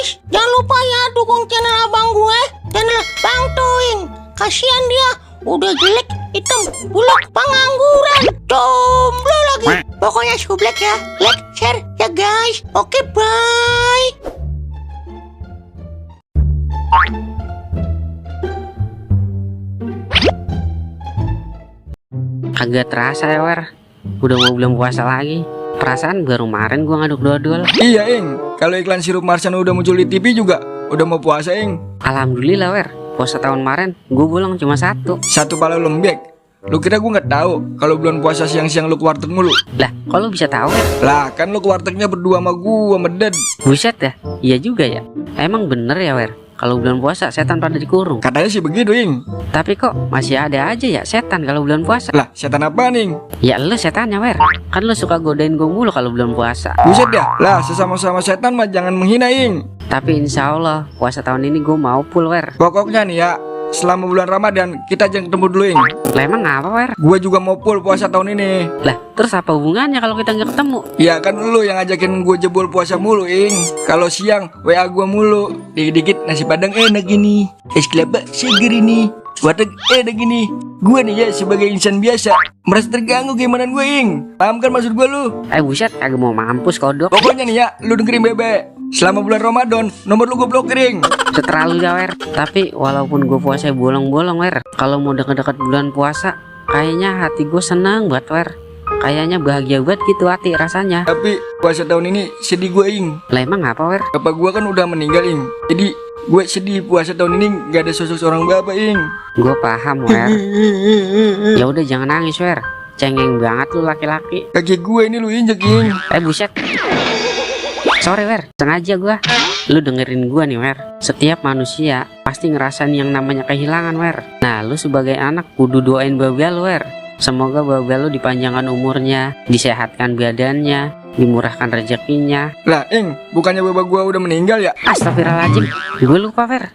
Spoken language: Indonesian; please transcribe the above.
guys, jangan lupa ya dukung channel abang gue, channel Bang Toing. Kasihan dia, udah jelek, hitam, buluk, pengangguran, jomblo lagi. Pokoknya sublek ya, like, share ya guys. Oke, bye. Agak terasa ya Wer, udah mau bulan puasa lagi. Perasaan baru kemarin gua ngaduk dodol. Iya Ing, kalau iklan sirup Marsan udah muncul di TV juga udah mau puasa Ing. Alhamdulillah Wer, puasa tahun kemarin gua bolong cuma satu pala lembek. Lu kira gua nggak tahu kalau bulan puasa siang-siang lu ke warteg mulu? Lah kok lu bisa tahu Wer? Lah kan lu ke wartegnya berdua sama gua meded. Buset ya, iya juga ya. Emang bener ya Wer, kalau bulan puasa setan pada dikurung. Katanya sih begitu Ing. Tapi kok masih ada aja ya setan kalau bulan puasa? Lah setan apa nih? Ya lu setannya Wer, kan lu suka godain gue mulu kalau bulan puasa. Buset dah, lah sesama-sama setan mah jangan menghina Ing. Tapi insya Allah puasa tahun ini gue mau full Wer. Pokoknya nih ya, selama bulan Ramadan kita jangan ketemu dulu Ing. Lah emang apa Wer? Gua juga mau full puasa tahun ini. Lah terus apa hubungannya kalau kita nggak ketemu? Ya kan lu yang ngajakin gue jebol puasa mulu Ing. Kalau siang WA gua mulu. Dikit-dikit nasi padang enak gini, es kelapa seger ini, warteg enak gini. Gua nih ya sebagai insan biasa merasa terganggu gimana gue Ing. Paham kan maksud gua lu? Buset, kagak mau mampus kodok. Pokoknya nih ya, lu dengerin bebe. Selama bulan Ramadan, nomor lu gue blokir Ing. Terlalu ya Wer. Tapi walaupun gue puasa bolong-bolong Wer, kalau mau deket-deket bulan puasa, kayaknya hati gue senang buat Wer. Kayaknya bahagia banget gitu hati rasanya. Tapi puasa tahun ini sedih gue Ing. Lah emang apa Wer? Bapak gua kan udah meninggal Ing. Jadi gue sedih puasa tahun ini gak ada sosok seorang bapak Ing. Gue paham Wer. Ya udah jangan nangis Wer. Cengeng banget lu laki-laki. Kaki gue ini lu injek Ing. Buset. Sorry Wer, sengaja gua. Lu dengerin gua nih Wer. Setiap manusia pasti ngerasain yang namanya kehilangan Wer. Nah lu sebagai anak kudu doain babel Wer. Semoga babel lu dipanjangkan umurnya, disehatkan badannya, dimurahkan rezekinya. Lah Ing, bukannya bapak gua udah meninggal ya? Astagfirullahaladzim, gue lupa Wer.